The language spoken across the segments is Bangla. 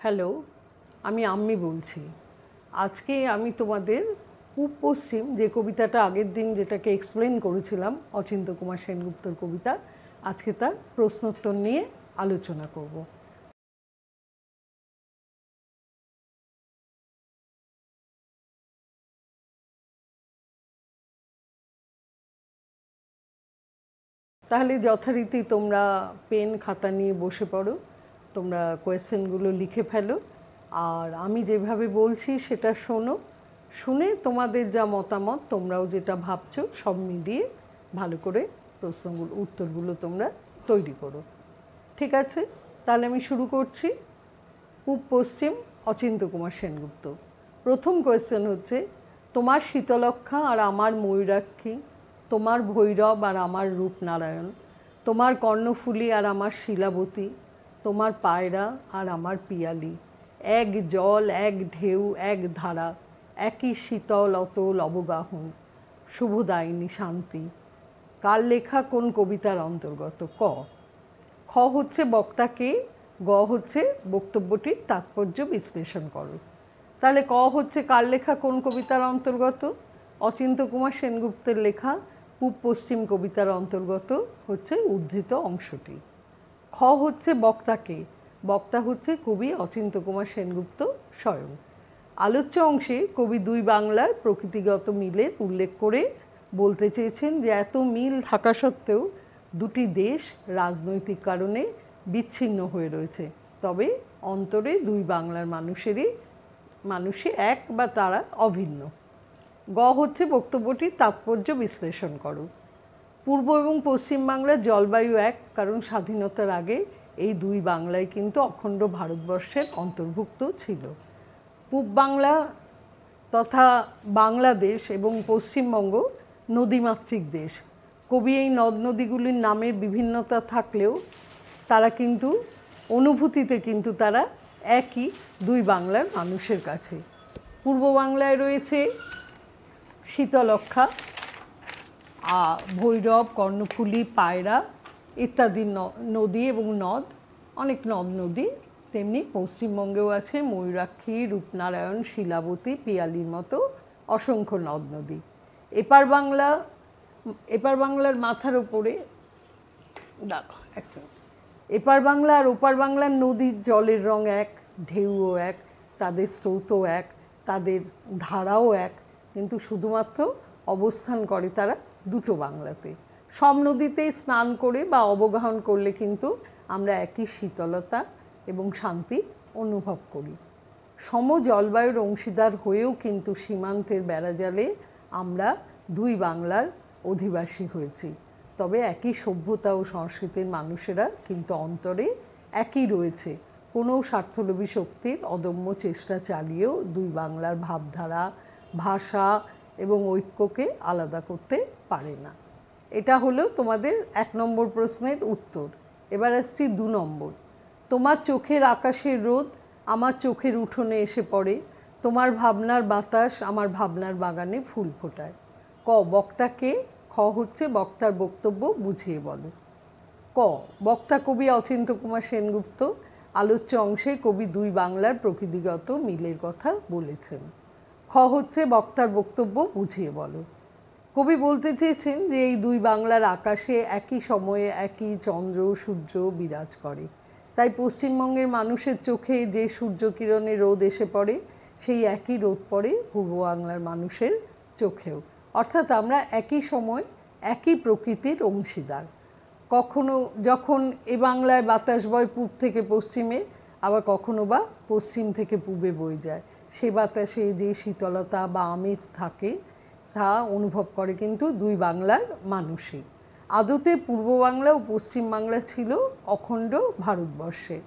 হ্যালো, আমি আম্মি বলছি। আজকে আমি তোমাদের পূব পশ্চিম যে কবিতাটা আগের দিন যেটাকে এক্সপ্লেন করেছিলাম অচিন্ত্য কুমার সেনগুপ্তর কবিতা, আজকে তার প্রশ্নোত্তর নিয়ে আলোচনা করব। তাহলে যথারীতি তোমরা পেন খাতা নিয়ে বসে পড়ো, তোমরা কোয়েশ্চেনগুলো লিখে ফেলো, আর আমি যেভাবে বলছি সেটা শোনো। শুনে তোমাদের যা মতামত, তোমরাও যেটা ভাবছো সব মিলিয়ে ভালো করে প্রশ্নগুলো উত্তরগুলো তোমরা তৈরি করো। ঠিক আছে, তাহলে আমি শুরু করছি। পূব পশ্চিম অচিন্ত্য কুমার সেনগুপ্ত। প্রথম কোয়েশ্চেন হচ্ছে, তোমার শীতলক্ষা আর আমার ময়ূরাক্ষী, তোমার ভৈরব আর আমার রূপনারায়ণ, তোমার কর্ণফুলী আর আমার শিলাবতী, তোমার পায়রা আর আমার পিয়ালি, এক জল এক ঢেউ এক ধারা, একই শীতল অতল অবগাহন, শুভদায়িনী শান্তি। কার লেখা কোন কবিতার অন্তর্গত? ক। খ হচ্ছে বক্তাকে, গ হচ্ছে বক্তব্যটির তাৎপর্য বিশ্লেষণ করো। তাহলে ক হচ্ছে কার লেখা কোন কবিতার অন্তর্গত? অচিন্ত্য কুমার সেনগুপ্তের লেখা পূব পশ্চিম কবিতার অন্তর্গত হচ্ছে উদ্ধৃত অংশটি। খ হচ্ছে বক্তাকে, বক্তা হচ্ছে কবি অচিন্ত্য কুমার সেনগুপ্ত স্বয়ং। আলোচ্য অংশে কবি দুই বাংলার প্রকৃতিগত মিলের উল্লেখ করে বলতে চেয়েছেন যে এত মিল থাকা সত্ত্বেও দুটি দেশ রাজনৈতিক কারণে বিচ্ছিন্ন হয়ে রয়েছে, তবে অন্তরে দুই বাংলার মানুষই এক বা তারা অভিন্ন। গ হচ্ছে বক্তব্যটির তাৎপর্য বিশ্লেষণ করো। পূর্ব এবং পশ্চিম বাংলার জলবায়ু এক, কারণ স্বাধীনতার আগে এই দুই বাংলায় কিন্তু অখণ্ড ভারতবর্ষের অন্তর্ভুক্ত ছিল। পূব বাংলা তথা বাংলাদেশ এবং পশ্চিমবঙ্গ নদীমাতৃক দেশ। কবি এই নদ নদীগুলির নামের বিভিন্নতা থাকলেও তারা কিন্তু অনুভূতিতে কিন্তু তারা একই দুই বাংলার মানুষের কাছে। পূর্ব বাংলায় রয়েছে শীতলক্ষা, ভৈরব, কর্ণফুলী, পায়রা ইত্যাদি নদী এবং নদ, অনেক নদ নদী। তেমনি পশ্চিমবঙ্গেও আছে ময়ূরাক্ষী, রূপনারায়ণ, শিলাবতী, পিয়ালির মতো অসংখ্য নদ নদী। এপার বাংলার মাথার ওপরে এপার বাংলা আর ওপার বাংলার নদীর জলের রং এক, ঢেউও এক, তাদের স্রোতও এক, তাদের ধারাও এক, কিন্তু শুধুমাত্র অবস্থান করে তারা দুটো বাংলাতে। সব নদীতেই স্নান করে বা অবগাহন করলে কিন্তু আমরা একই শীতলতা এবং শান্তি অনুভব করি। সম জলবায়ুর অংশীদার হয়েও কিন্তু সীমান্তের বেড়াজালে আমরা দুই বাংলার অধিবাসী হয়েছি, তবে একই সভ্যতা ও সংস্কৃতির মানুষেরা কিন্তু অন্তরে একই রয়েছে। কোনো স্বার্থলোভী শক্তির অদম্য চেষ্টা চালিয়েও দুই বাংলার ভাবধারা, ভাষা এবং ঐক্যকে আলাদা করতে পারে না। এটা হলো তোমাদের 1 নম্বর প্রশ্নের উত্তর। এবার আসছি 2 নম্বর। তোমার চোখের আকাশের রোদ আমার চোখের উঠোনে এসে পড়ে, তোমার ভাবনার বাতাস আমার ভাবনার বাগানে ফুল ফোটায়। ক বক্তাকে, খ হচ্ছে বক্তার বক্তব্য বুঝিয়ে বলো। ক বক্তা কবি অচিন্ত্য কুমার সেনগুপ্ত। আলোচ্য অংশে কবি দুই বাংলার প্রকৃতিগত মিলের কথা বলেছেন। খ হচ্ছে বক্তার বক্তব্য বুঝিয়ে বলো। কবি বলতে চেয়েছেন যে এই দুই বাংলার আকাশে একই সময়ে একই চন্দ্র সূর্য বিরাজ করে, তাই পশ্চিমবঙ্গের মানুষের চোখে যে সূর্যকিরণে রোদ এসে পড়ে সেই একই রোদ পড়ে পূর্ব বাংলার মানুষের চোখেও, অর্থাৎ আমরা একই সময় একই প্রকৃতির অংশীদার। কখনো যখন এ বাংলায় বাতাস বয় পূব থেকে পশ্চিমে, আবার কখনো বা পশ্চিম থেকে পূবে বয়ে যায়, সে বাতাসে যে শীতলতা বা আমেজ থাকে তা অনুভব করে কিন্তু দুই বাংলার মানুষই। আদতে পূর্ব বাংলা ও পশ্চিম বাংলা ছিল অখণ্ড ভারতবর্ষে।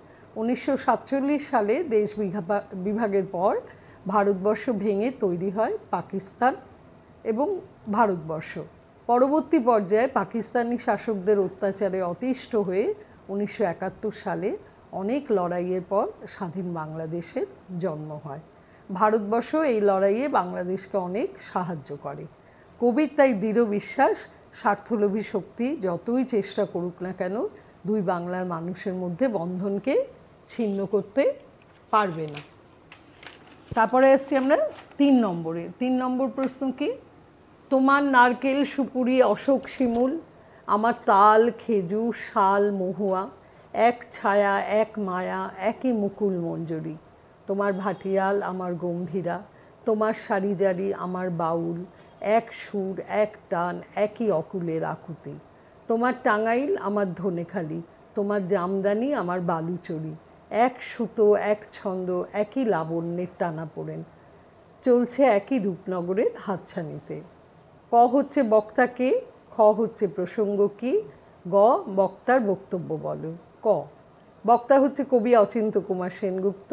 1947 সালে দেশ বিভাগের পর ভারতবর্ষ ভেঙে তৈরি হয় পাকিস্তান এবং ভারতবর্ষ। পরবর্তী পর্যায়ে পাকিস্তানি শাসকদের অত্যাচারে অতিষ্ঠ হয়ে 1971 সালে অনেক লড়াইয়ের পর স্বাধীন বাংলাদেশের জন্ম হয়। ভারতবর্ষ এই লড়াইয়ে বাংলাদেশকে অনেক সাহায্য করে। কবির তাই দৃঢ় বিশ্বাস, স্বার্থলোভী শক্তি যতই চেষ্টা করুক না কেন দুই বাংলার মানুষের মধ্যে বন্ধনকে ছিন্ন করতে পারবে না। তারপরে আসছি আমরা 3 নম্বরে। 3 নম্বর প্রশ্ন কি? তোমার নারকেল সুপুরি অশোক শিমুল, আমার তাল খেজুর শাল মহুয়া, এক ছায়া এক মায়া একই মুকুল মঞ্জরি। তোমার ভাটিয়াল আমার গম্ভীরা, তোমার সারিজারি আমার বাউল, এক সুর এক টান একই অকুলের আকুতি। তোমার টাঙ্গাইল আমার ধনেখালি, তোমার জামদানি আমার বালুচরি, এক সুতো এক ছন্দ একই লাবণ্যের টানাপোড়েন, চলছে একই রূপনগরের হাতছানিতে। ক হচ্ছে বক্তা কে, খ হচ্ছে প্রসঙ্গ কি, গ বক্তার বক্তব্য বলো। ক বক্তা হচ্ছে কবি অচিন্ত্য কুমার সেনগুপ্ত,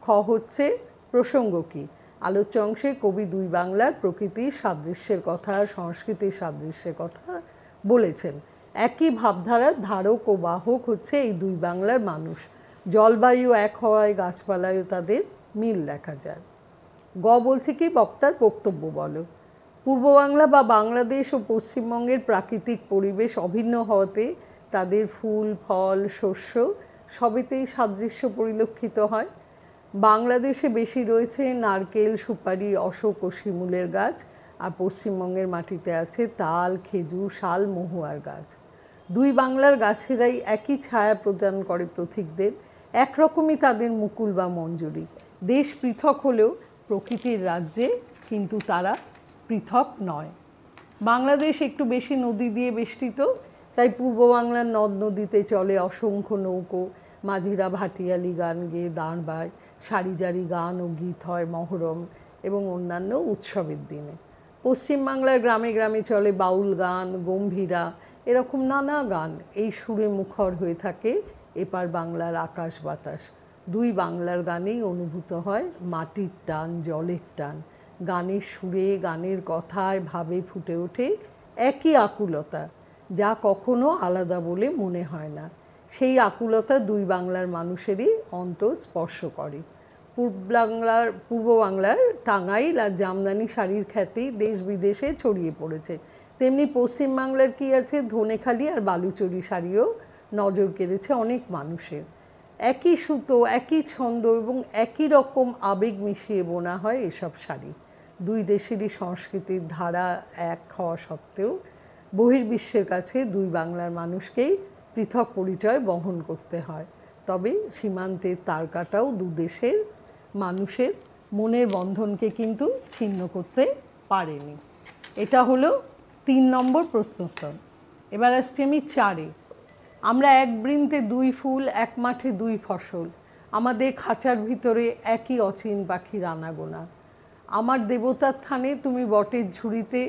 খ হচ্ছে প্রসঙ্গ কি। আলোচ্য অংশে কবি দুই বাংলার প্রকৃতির সাদৃশ্যের কথা, সংস্কৃতির সাদৃশ্যের কথা বলেছেন। একই ভাবধারার ধারক ও বাহক হচ্ছে এই দুই বাংলার মানুষ। জলবায়ু এক হওয়ায় গাছপালায়ও তাদের মিল দেখা যায়। গ বলছে কি বক্তার বক্তব্য বলো। পূর্ব বাংলা বা বাংলাদেশ ও পশ্চিমবঙ্গের প্রাকৃতিক পরিবেশ অভিন্ন হওয়াতে তাদের ফুল ফল শস্য সবেতেই সাদৃশ্য পরিলক্ষিত হয়। বাংলাদেশে বেশি রয়েছে নারকেল সুপারি অশোক ও শিমুলের গাছ, আর পশ্চিমবঙ্গের মাটিতে আছে তাল খেজুর শাল মহুয়ার গাছ। দুই বাংলার গাছেরাই একই ছায়া প্রদান করে পথিকদের, একরকমই তাদের মুকুল বা মঞ্জরি। দেশ পৃথক হলেও প্রকৃতির রাজ্যে কিন্তু তারা পৃথক নয়। বাংলাদেশ একটু বেশি নদী দিয়ে বেষ্টিত, তাই পূর্ব বাংলার নদ নদীতে চলে অসংখ্য নৌকো, মাঝিরা ভাটিয়ালি গান গেয়ে দাঁড় বায়, সারি জারি গান ও গীত হয় মহরম এবং অন্যান্য উৎসবের দিনে। পশ্চিমবাংলার গ্রামে গ্রামে চলে বাউল গান গম্ভীরা, এরকম নানা গান এই সুরে মুখর হয়ে থাকে এপার বাংলার আকাশ বাতাস। দুই বাংলার গানেই অনুভূত হয় মাটির টান জলের টান। গানের সুরে গানের কথায় ভাবে ফুটে ওঠে একই আকুলতা, যা কখনো আলাদা বলে মনে হয় না। সেই আকুলতা দুই বাংলার মানুষেরই অন্তর স্পর্শ করে। পূর্ব বাংলার টাঙ্গাইল আর জামদানি শাড়ির খ্যাতি দেশ বিদেশে ছড়িয়ে পড়েছে, তেমনি পশ্চিমবাংলার কি আছে ধনেখালি আর বালুচরি শাড়িও নজর কেড়েছে অনেক মানুষের। একই সুতো একই ছন্দ এবং একই রকম আবেগ মিশিয়ে বোনা হয় এসব শাড়ি। দুই দেশেরই সংস্কৃতির ধারা এক হওয়া সত্ত্বেও বহির্বিশ্বের কাছে দুই বাংলার মানুষকেই পৃথক পরিচয় বহন করতে হয়। তবে সীমান্তের তারকাটাও দু দেশের মানুষের মনের বন্ধনকে কিন্তু ছিন্ন করতে পারেনি। এটা হলো 3 নম্বর প্রশ্নোত্তর। এবার আসছি আমি 4-এ। আমরা এক বৃন্তে দুই ফুল এক মাঠে দুই ফসল, আমাদের খাঁচার ভিতরে একই অচিন পাখির আনাগোনা। আমার দেবতার থানে তুমি বটের ঝুড়িতে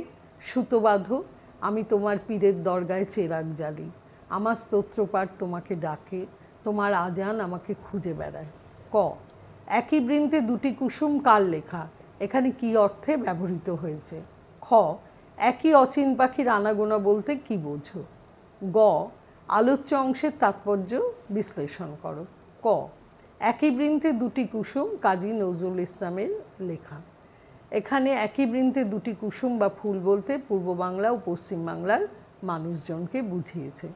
সুতো বাঁধো, আমি তোমার পীরের দরগায় চেরাগ জ্বালি। আমার স্তোত্রপাঠ তোমাকে ডাকে, তোমার আজান আমাকে খুঁজে বেড়ায়। ক একই বৃন্তে দুটি কুসুম কার লেখা, এখানে কি অর্থে ব্যবহৃত হয়েছে। খ একই অচিন পাখির আনাগোনা বলতে কি বোঝো। গ আলোচ্য অংশের তাৎপর্য বিশ্লেষণ করো। ক একই বৃন্তে দুটি কুসুম কাজী নজরুল ইসলামের লেখা। এখানে একই বৃন্তে দুটি কুসুম বা ফুল বলতে পূর্ব বাংলা ও পশ্চিম বাংলার মানুষজনকে বুঝিয়েছে।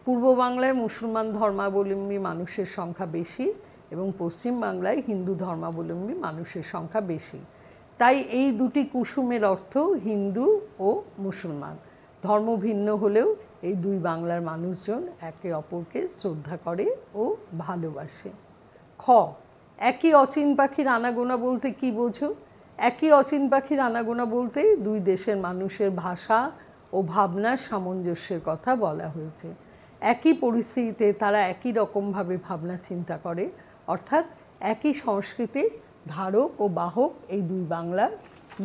পূর্ব বাংলায় মুসলমান ধর্মাবলম্বী মানুষের সংখ্যা বেশি এবং পশ্চিম বাংলায় হিন্দু ধর্মাবলম্বী মানুষের সংখ্যা বেশি, তাই এই দুটি কুসুমের অর্থ হিন্দু ও মুসলমান। ধর্ম ভিন্ন হলেও এই দুই বাংলার মানুষজন একে অপরকে শ্রদ্ধা করে ও ভালোবাসে। খ একই অচিন পাখির আনাগোনা বলতে কি বোঝো। একই অচিন পাখির আনাগোনা বলতে দুই দেশের মানুষের ভাষা ও ভাবনার সামঞ্জস্যের কথা বলা হয়েছে। একই পরিস্থিতিতে তারা একই রকমভাবে ভাবনা চিন্তা করে, অর্থাৎ একই সংস্কৃতির ধারক ও বাহক এই দুই বাংলার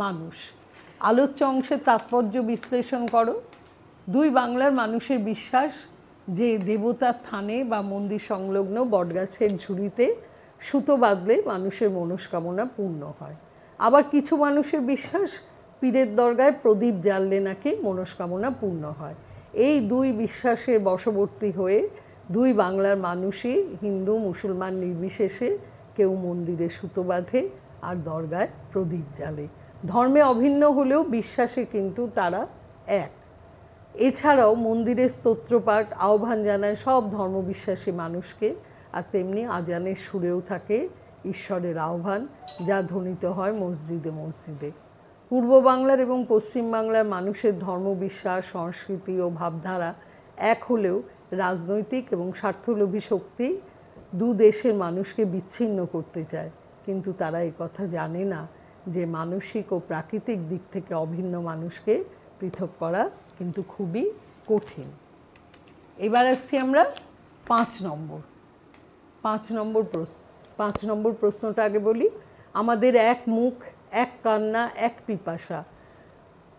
মানুষ। আলোচ্য অংশের তাৎপর্য বিশ্লেষণ করো। দুই বাংলার মানুষের বিশ্বাস যে দেবতার থানে বা মন্দির সংলগ্ন বটগাছের ঝুড়িতে সুতো বাঁধলে মানুষের মনস্কামনা পূর্ণ হয়। আবার কিছু মানুষের বিশ্বাস পীরের দরগায় প্রদীপ জ্বাললে নাকি মনস্কামনা পূর্ণ হয়। এই দুই বিশ্বাসের বশবর্তী হয়ে দুই বাংলার মানুষই হিন্দু মুসলমান নির্বিশেষে কেউ মন্দিরে সুতো বাঁধে আর দরগায় প্রদীপ জ্বালে। ধর্মে অভিন্ন হলেও বিশ্বাসে কিন্তু তারা এক। এছাড়াও মন্দিরে স্তোত্রপাঠ আহ্বান জানায় সব ধর্মবিশ্বাসী মানুষকে, আর তেমনি আজানের সুরেও থাকে ঈশ্বরের আহ্বান, যা ধ্বনিত হয় মসজিদে মসজিদে। পূর্ব বাংলার এবং পশ্চিম বাংলার মানুষের ধর্মবিশ্বাস, সংস্কৃতি ও ভাবধারা এক হলেও রাজনৈতিক এবং স্বার্থলোভী শক্তি দু দেশের মানুষকে বিচ্ছিন্ন করতে চায়, কিন্তু তারা কথা জানে না যে মানসিক ও প্রাকৃতিক দিক থেকে অভিন্ন মানুষকে পৃথক করা কিন্তু খুবই কঠিন। এবার আসছি আমরা 5 নম্বর প্রশ্নটা আগে বলি। আমাদের এক মুখ, এক কান্না, এক পিপাসা,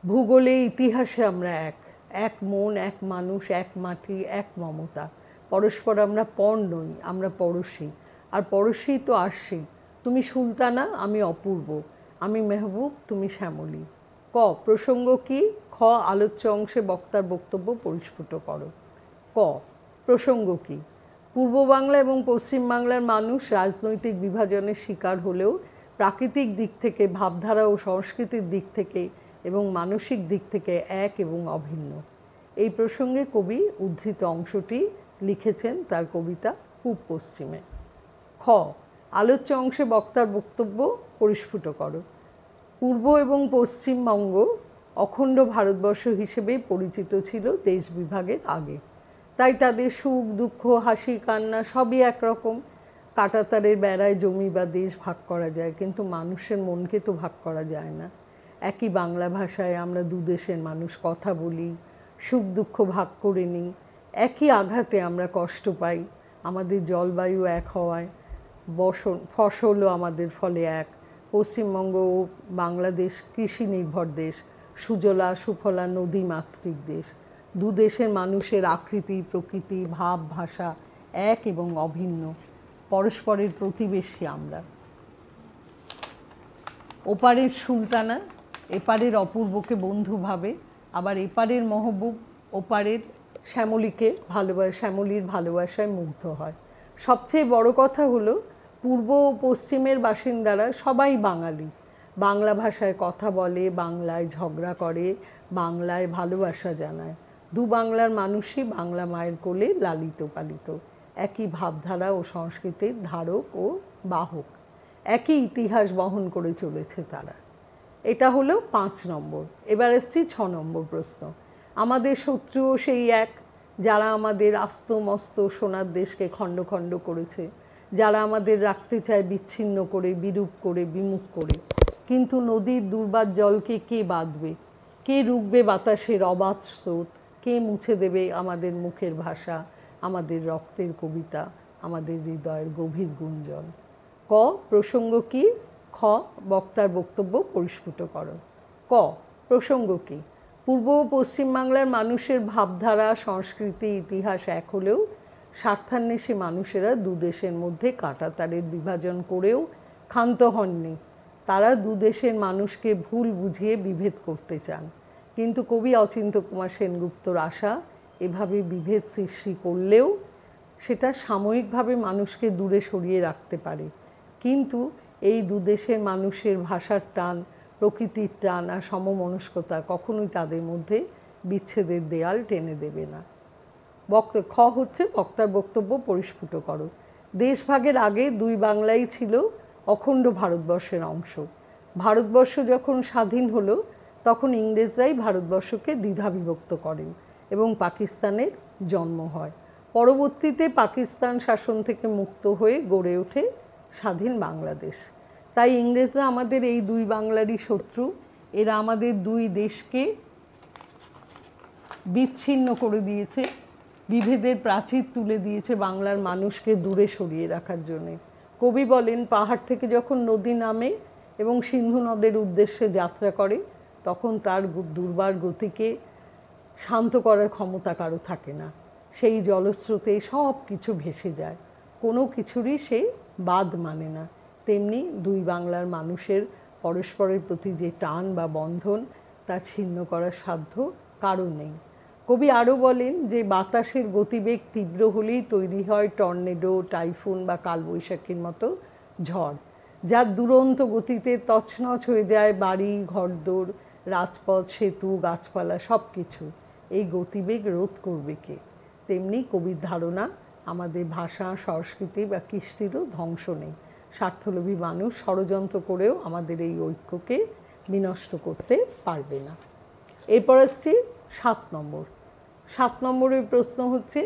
ভূগোলে ইতিহাসে আমরা এক মন, এক মানুষ, এক মাটি, এক মমতা। পরস্পর আমরা পর নই, আমরা পড়শি, আর পড়শি তো আসছি। তুমি সুলতানা, আমি অপূর্ব, আমি মেহবুব, তুমি শ্যামলী। ক, প্রসঙ্গ কি? খ, আলোচ্য অংশে বক্তার বক্তব্য পরিস্ফুট করো। ক, প্রসঙ্গ কি? পূর্ব বাংলা এবং পশ্চিম বাংলার মানুষ রাজনৈতিক বিভাজনের শিকার হলেও প্রাকৃতিক দিক থেকে, ভাবধারা ও সংস্কৃতির দিক থেকে এবং মানসিক দিক থেকে এক এবং অভিন্ন। এই প্রসঙ্গে কবি উদ্ধৃত অংশটি লিখেছেন তার কবিতা পূব পশ্চিমে। খ, আলোচ্য অংশে বক্তার বক্তব্য পরিস্ফুট করো। পূর্ব এবং পশ্চিমবঙ্গ অখণ্ড ভারতবর্ষ হিসেবেই পরিচিত ছিল দেশ বিভাগের আগে। তাই তাদের সুখ, দুঃখ, হাসি, কান্না সবই একরকম। কাঁটাতারের বেড়ায় জমি বা দেশ ভাগ করা যায়, কিন্তু মানুষের মনকে তো ভাগ করা যায় না। একই বাংলা ভাষায় আমরা দু দেশের মানুষ কথা বলি, সুখ দুঃখ ভাগ করে নিই। একই আঘাতে আমরা কষ্ট পাই। আমাদের জলবায়ু এক হওয়ায় ফসলও আমাদের ফলে এক। পশ্চিমবঙ্গ ও বাংলাদেশ কৃষি নির্ভর দেশ, সুজলা সুফলা নদী মাতৃক দেশ। দু দেশের মানুষের আকৃতি, প্রকৃতি, ভাব, ভাষা এক এবং অভিন্ন। পরস্পরের প্রতিবেশী আমরা। ওপারের সুলতানা এপারের অপূর্বকে বন্ধু ভাবে, আবার এপারের মহবুব ওপারের শ্যামলীর ভালোবাসায় মুগ্ধ হয়। সবচেয়ে বড় কথা হলো, পূর্ব ও পশ্চিমের বাসিন্দারা সবাই বাঙালি। বাংলা ভাষায় কথা বলে, বাংলায় ঝগড়া করে, বাংলায় ভালোবাসা জানায়। দু বাংলার মানুষই বাংলা মায়ের কোলে লালিত পালিত। একই ভাবধারা ও সংস্কৃতির ধারক ও বাহক। একই ইতিহাস বহন করে চলেছে তারা। এটা হলো 5 নম্বর। এবার এসছি 6 নম্বর প্রশ্ন। আমাদের শত্রুও সেই এক, যারা আমাদের আস্ত মস্ত সোনার দেশকে খণ্ড খণ্ড করেছে, যারা আমাদের রাখতে চায় বিচ্ছিন্ন করে, বিরূপ করে, বিমুখ করে। কিন্তু নদীর দুর্বার জলকে কে বাঁধবে? কে রুখবে বাতাসের অবাধ স্রোত? কে মুছে দেবে আমাদের মুখের ভাষা, আমাদের রক্তের কবিতা, আমাদের হৃদয়ের গভীর গুঞ্জন? ক, প্রসঙ্গ কি? খ, বক্তার বক্তব্য পরিস্ফুট করো। ক, প্রসঙ্গ কি? পূর্ব ও পশ্চিম বাংলার মানুষের ভাবধারা, সংস্কৃতি, ইতিহাস এক হলেও স্বার্থান্বেষী মানুষেরা দু দেশের মধ্যে কাঁটাতারের বিভাজন করেও ক্ষান্ত হননি। তারা দু দেশের মানুষকে ভুল বুঝিয়ে বিভেদ করতে চান। কিন্তু কবি অচিন্ত্য কুমার সেনগুপ্তর আশা, এভাবে বিভেদ সৃষ্টি করলেও সেটা সাময়িকভাবে মানুষকে দূরে সরিয়ে রাখতে পারে, কিন্তু এই দু দেশের মানুষের ভাষার টান, প্রকৃতির টান আর সমমনস্কতা কখনোই তাদের মধ্যে বিচ্ছেদের দেয়াল টেনে দেবে না। খ হচ্ছে বক্তার বক্তব্য পরিস্ফুট করো। দেশভাগের আগে দুই বাংলাই ছিল অখণ্ড ভারতবর্ষের অংশ। ভারতবর্ষ যখন স্বাধীন হলো, তখন ইংরেজরাই ভারতবর্ষকে দ্বিধাবিভক্ত করেন এবং পাকিস্তানের জন্ম হয়। পরবর্তীতে পাকিস্তান শাসন থেকে মুক্ত হয়ে গড়ে ওঠে স্বাধীন বাংলাদেশ। তাই ইংরেজরা আমাদের এই দুই বাংলারই শত্রু। এরা আমাদের দুই দেশকে বিচ্ছিন্ন করে দিয়েছে, বিভেদের প্রাচীর তুলে দিয়েছে বাংলার মানুষকে দূরে সরিয়ে রাখার জন্যে। কবি বলেন, পাহাড় থেকে যখন নদী নামে এবং সিন্ধু নদের উদ্দেশ্যে যাত্রা করে, তখন তার দুর্বার গতিকে শান্ত করার ক্ষমতা কারো থাকে না। সেই জলস্রোতে সব কিছু ভেসে যায়, কোনো কিছুরই সে বাদ মানে না। তেমনি দুই বাংলার মানুষের পরস্পরের প্রতি যে টান বা বন্ধন, তা ছিন্ন করার সাধ্য কারো নেই। কবি আরও বলেন যে বাতাসের গতিবেগ তীব্র হলেই তৈরি হয় টর্নেডো, টাইফুন বা কালবৈশাখীর মতো ঝড়, যার দুরন্ত গতিতে তছনছ হয়ে যায় বাড়ি, ঘরদোর, রাজপথ, সেতু, গাছপালা সব কিছু। এই গতিবেগ রোধ করবে কে? তেমনি কবির ধারণা, আমাদের ভাষা, সংস্কৃতি বা কৃষ্টিরও ধ্বংস নেই, স্বার্থলোভী মানুষ ষড়যন্ত্র করেও আমাদের এই ঐক্যকে বিনষ্ট করতে পারবে না। এরপর আসছি 7 নম্বর। 7 নম্বরের প্রশ্ন হচ্ছে,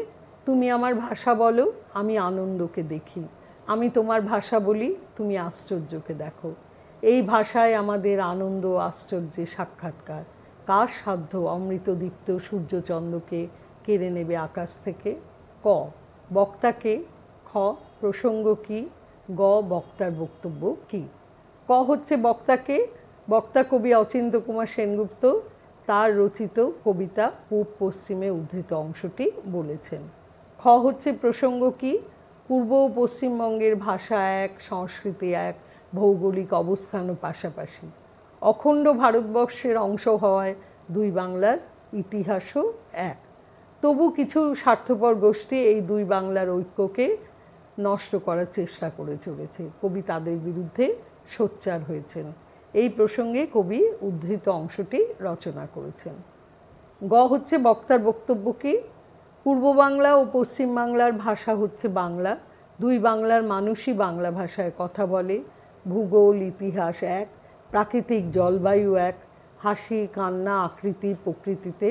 তুমি আমার ভাষা বলো, আমি আনন্দকে দেখি। আমি তোমার ভাষা বলি, তুমি আশ্চর্যকে দেখো। এই ভাষায় আমাদের আনন্দ আশ্চর্যের সাক্ষাৎকার। কার সাধ্য অমৃতদীপ্ত সূর্যচন্দ্রকে কেড়ে নেবে আকাশ থেকে? ক, বক্তাকে। খ, প্রসঙ্গ কি? গ, বক্তার বক্তব্য কি? ক হচ্ছে বক্তাকে। বক্তা কবি অচিন্ত্য কুমার সেনগুপ্ত তার রচিত কবিতা পূব পশ্চিমে উদ্ধৃত অংশটি বলেছেন। খ হচ্ছে প্রসঙ্গ কি? পূর্ব ও পশ্চিমবঙ্গের ভাষা এক, সংস্কৃতি এক, ভৌগোলিক অবস্থানও পাশাপাশি। অখণ্ড ভারতবর্ষের অংশ হওয়ায় দুই বাংলার ইতিহাসও এক। তবু কিছু স্বার্থপর গোষ্ঠী এই দুই বাংলার ঐক্যকে নষ্ট করার চেষ্টা করে চলেছে। কবি তাদের বিরুদ্ধে সোচ্চার হয়েছেন। এই প্রসঙ্গে কবি উদ্ধৃত অংশটি রচনা করেছেন। গ হচ্ছে বক্তার বক্তব্য কি? পূর্ব বাংলা ও পশ্চিম বাংলার ভাষা হচ্ছে বাংলা। দুই বাংলার মানুষই বাংলা ভাষায় কথা বলে। ভূগোল ইতিহাস এক, প্রাকৃতিক জলবায়ু এক, হাসি কান্না আকৃতি প্রকৃতিতে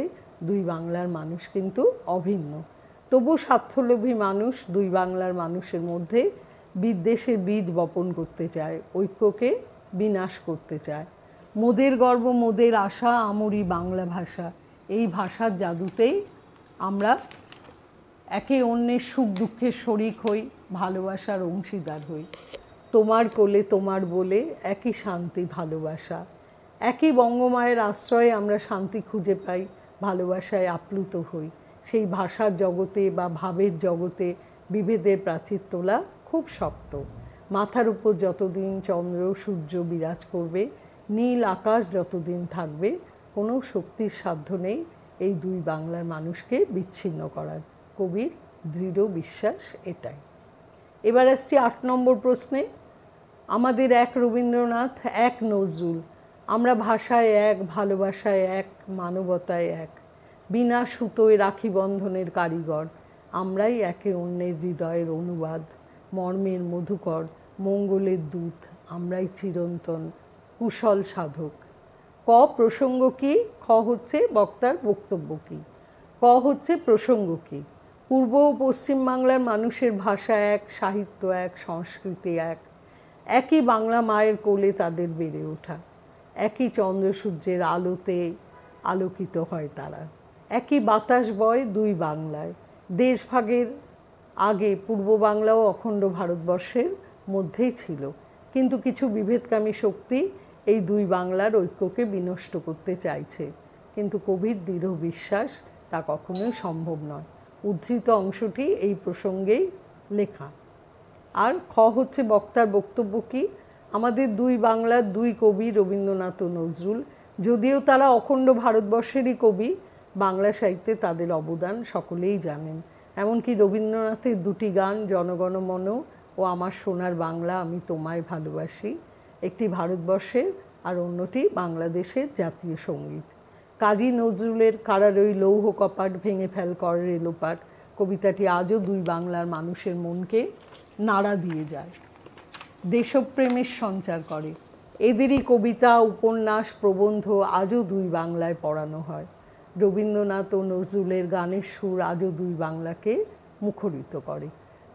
দুই বাংলার মানুষ কিন্তু অভিন্ন। তবু স্বার্থলোভী মানুষ দুই বাংলার মানুষের মধ্যে বিদ্বেষের বীজ বপন করতে চায়, ঐক্যকে বিনাশ করতে চায়। মোদের গর্ব মোদের আশা, আমরি বাংলা ভাষা। এই ভাষার জাদুতেই আমরা একে অন্যের সুখ দুঃখের শরিক হই, ভালোবাসার অংশীদার হই। তোমার কোলে তোমার বলে একই শান্তি ভালোবাসা। একই বঙ্গমায়ের আশ্রয়ে আমরা শান্তি খুঁজে পাই, ভালোবাসায় আপ্লুত হই। সেই ভাষার জগতে বা ভাবের জগতে বিভেদের প্রাচীর তোলা খুব শক্ত। মাথার উপর যতদিন চন্দ্র সূর্য বিরাজ করবে, নীল আকাশ যতদিন থাকবে, কোনো শক্তির সাধ্য নেই এই দুই বাংলার মানুষকে বিচ্ছিন্ন করার। কবির দৃঢ় বিশ্বাস এটাই। এবার আসছি 8 নম্বর প্রশ্নে। আমাদের এক রবীন্দ্রনাথ, এক নজরুল। আমরা ভাষায় এক, ভালোবাসায় এক, মানবতায় এক। বিনা সুতোয় রাখি বন্ধনের কারিগর। আমরাই একে অন্যের হৃদয়ের অনুবাদ, মর্মের মধুকর, মঙ্গলের দূত। আমরাই চিরন্তন কুশল সাধক। ক প্রসঙ্গ কি? খ হচ্ছে বক্তার বক্তব্য কি? ক হচ্ছে প্রসঙ্গ কি? পূর্ব ও পশ্চিম বাংলার মানুষের ভাষা এক, সাহিত্য এক, সংস্কৃতি এক। একই বাংলা মায়ের কোলে তাদের বেড়ে ওঠা। একই চন্দ্র সূর্যের আলোতে আলোকিত হয় তারা। একই বাতাস বয় দুই বাংলায়। দেশভাগের আগে পূর্ব বাংলাও অখণ্ড ভারতবর্ষের মধ্যেই ছিল, কিন্তু কিছু বিভেদকামী শক্তি এই দুই বাংলার ঐক্যকে বিনষ্ট করতে চাইছে। কিন্তু কবির দৃঢ় বিশ্বাস তা কখনোই সম্ভব নয়। উদ্ধৃত অংশটি এই প্রসঙ্গেই লেখা। আর খ হচ্ছে বক্তার বক্তব্য কি? আমাদের দুই বাংলার দুই কবি রবীন্দ্রনাথ ও নজরুল, যদিও তারা অখণ্ড ভারতবর্ষেরই কবি, বাংলা সাহিত্যে তাদের অবদান সকলেই জানেন। এমনকি রবীন্দ্রনাথের দুটি গান জনগণমন ও আমার সোনার বাংলা আমি তোমায় ভালোবাসি, একটি ভারতবর্ষের আর অন্যটি বাংলাদেশের জাতীয় সঙ্গীত। কাজী নজরুলের কারার ওই লৌহ কপাট ভেঙে ফেল কর রেলোপাট কবিতাটি আজও দুই বাংলার মানুষের মনকে নাড়া দিয়ে যায়, দেশপ্রেমের সঞ্চার করে। এদেরই কবিতা উপন্যাস প্রবন্ধ আজও দুই বাংলায় পড়ানো হয়। রবীন্দ্রনাথ ও নজরুলের গানের সুর আজও দুই বাংলাকে মুখরিত করে।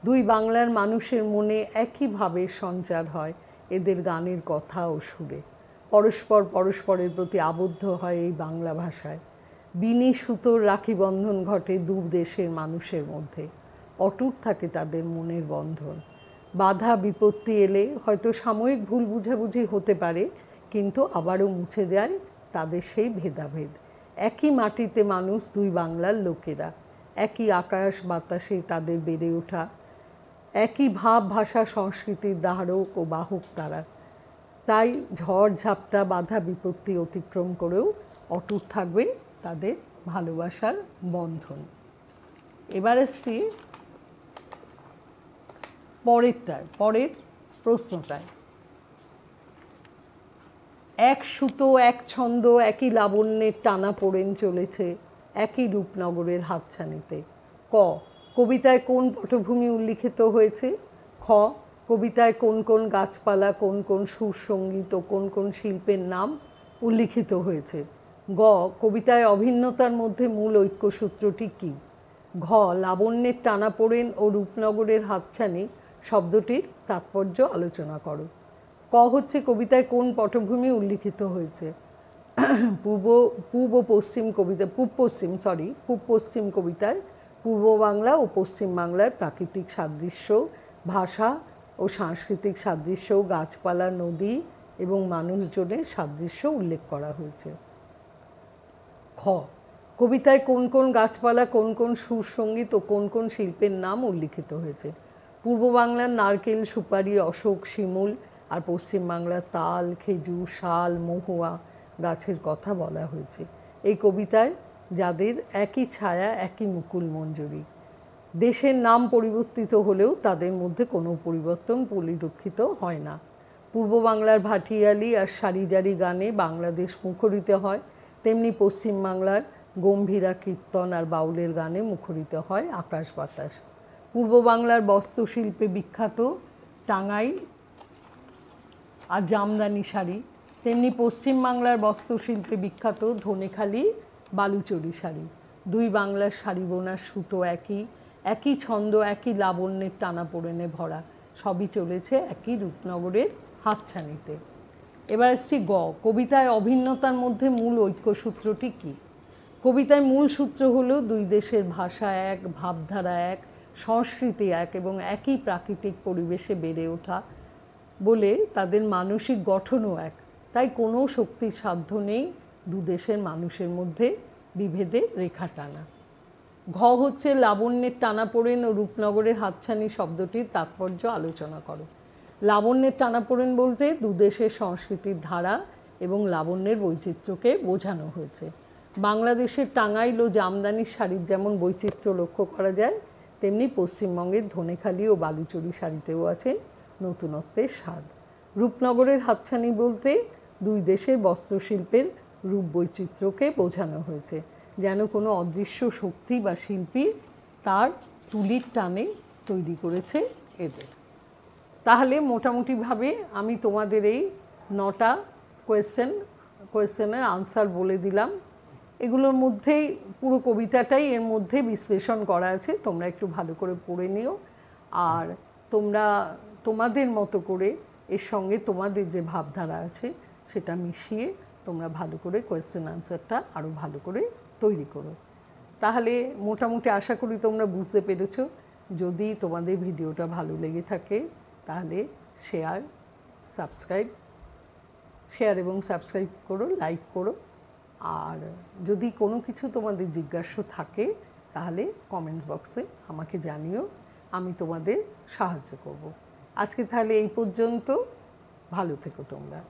দুই বাংলার মানুষের মনে একইভাবে সঞ্চার হয় এদের গানের কথা ও সুরে। পরস্পর পরস্পরের প্রতি আবদ্ধ হয় এই বাংলা ভাষায়। বিনি সুতোর রাখি বন্ধন ঘটে দু দেশের মানুষের মধ্যে। অটুট থাকে তাদের মনের বন্ধন। বাধা বিপত্তি এলে হয়তো সাময়িক ভুল বুঝাবুঝি হতে পারে, কিন্তু আবারও মুছে যায় তাদের সেই ভেদাভেদ। একই মাটিতে মানুষ দুই বাংলার লোকেরা, একই আকাশ বাতাসে তাদের বেড়ে ওঠা, একই ভাব ভাষা সংস্কৃতির ধারক ও বাহক তারা। তাই ঝড় ঝাপটা বাধা বিপত্তি অতিক্রম করেও অটুট থাকবে তাদের ভালোবাসার বন্ধন। এবার আসছি পরের প্রশ্নটায়। এক সুতো এক ছন্দ একই লাবণ্যের টানা পড়েন চলেছে একই রূপনগরের হাতছানিতে। ক কবিতায় কোন পটভূমি উল্লিখিত হয়েছে? খ কবিতায় কোন কোন গাছপালা, কোন কোন সুরসঙ্গীত ও কোন কোন শিল্পের নাম উল্লিখিত হয়েছে? গ, কবিতায় অভিন্নতার মধ্যে মূল ঐক্যসূত্রটি কী? ঘ, লাবণ্যের টানাপোড়েন ও রূপনগরের হাতছানি শব্দটির তাৎপর্য আলোচনা করো। ক হচ্ছে কবিতায় কোন পটভূমি উল্লিখিত হয়েছে? পূর্ব পশ্চিম কবিতায় পূর্ব বাংলা ও পশ্চিম বাংলার প্রাকৃতিক সাদৃশ্য, ভাষা ও সাংস্কৃতিক সাদৃশ্য, গাছপালা, নদী এবং মানুষজনের সাদৃশ্য উল্লেখ করা হয়েছে। খ, কবিতায় কোন কোন গাছপালা, কোন কোন সুরসঙ্গীত ও কোন কোন শিল্পের নাম উল্লিখিত হয়েছে? পূর্ব বাংলার নারকেল, সুপারি, অশোক, শিমুল আর পশ্চিম বাংলার তাল, খেজুর, শাল, মহুয়া গাছের কথা বলা হয়েছে। এই কবিতায় যাদের একই ছায়া, একই মুকুল মঞ্জরি। দেশের নাম পরিবর্তিত হলেও তাদের মধ্যে কোনো পরিবর্তন পরিলক্ষিত হয় না। পূর্ব বাংলার ভাটিয়ালি আর সারিজারি গানে বাংলাদেশ মুখরিত হয়, তেমনি পশ্চিম বাংলার গম্ভীরা, কীর্তন আর বাউলের গানে মুখরিত হয় আকাশ বাতাস। পূর্ব বাংলার বস্ত্রশিল্পে বিখ্যাত টাঙ্গাইল আর জামদানি শাড়ি, তেমনি পশ্চিম বাংলার বস্ত্রশিল্পে বিখ্যাত ধনেখালি, বালুচরী শাড়ি। দুই বাংলার শাড়ি বোনার সুতো একই, একই ছন্দ, একই লাবণ্যের টানাপোড়েনে ভরা, সবই চলেছে একই রূপনগরের হাতছানিতে। এবার আসছি গ, কবিতায় অভিন্নতার মধ্যে মূল ঐক্যসূত্রটি কী? কবিতায় মূল সূত্র হলো দুই দেশের ভাষা এক, ভাবধারা এক, সংস্কৃতি এক এবং একই প্রাকৃতিক পরিবেশে বেড়ে ওঠা বলে তাদের মানসিক গঠনও এক। তাই কোনো শক্তির সাধ্য নেই দু দেশের মানুষের মধ্যে বিভেদে রেখা টানা। ঘ হচ্ছে লাবণ্যের টানাপোড়েন ও রূপনগরের হাতছানি শব্দটির তাৎপর্য আলোচনা করো। লাবণ্যের টানাপোড়েন বলতে দু দেশের সংস্কৃতির ধারা এবং লাবণ্যের বৈচিত্র্যকে বোঝানো হয়েছে। বাংলাদেশের টাঙ্গাইল ও জামদানির শাড়ির যেমন বৈচিত্র্য লক্ষ্য করা যায়, তেমনি পশ্চিমবঙ্গের ধনেখালি ও বালুচরী শাড়িতেও আছে নতুনত্বের স্বাদ। রূপনগরের হাতছানি বলতে দুই দেশের বস্ত্রশিল্পের রূপ বৈচিত্র্যকে বোঝানো হয়েছে, যেন কোনো অদৃশ্য শক্তি বা শিল্পী তার তুলির টানে তৈরি করেছে এদের। তাহলে মোটামুটিভাবে আমি তোমাদের এই 9টা কোয়েশ্চেনের আনসার বলে দিলাম। এগুলোর মধ্যেই পুরো কবিতাটাই এর মধ্যে বিশ্লেষণ করা আছে, তোমরা একটু ভালো করে পড়ে নিও। আর তোমরা তোমাদের মতো করে এর সঙ্গে তোমাদের যে ভাবধারা আছে সেটা মিশিয়ে তোমরা ভালো করে কোয়েশ্চেন আনসারটা আরও ভালো করে তৈরি করো। তাহলে মোটামুটি আশা করি তোমরা বুঝতে পেরেছো। যদি তোমাদের ভিডিওটা ভালো লেগে থাকে তাহলে শেয়ার এবং সাবস্ক্রাইব করো, লাইক করো। আর যদি কোনো কিছু তোমাদের জিজ্ঞাসা থাকে তাহলে কমেন্টস বক্সে আমাকে জানিও, আমি তোমাদের সাহায্য করব। আজকে তাহলে এই পর্যন্ত, ভালো থেকো তোমরা।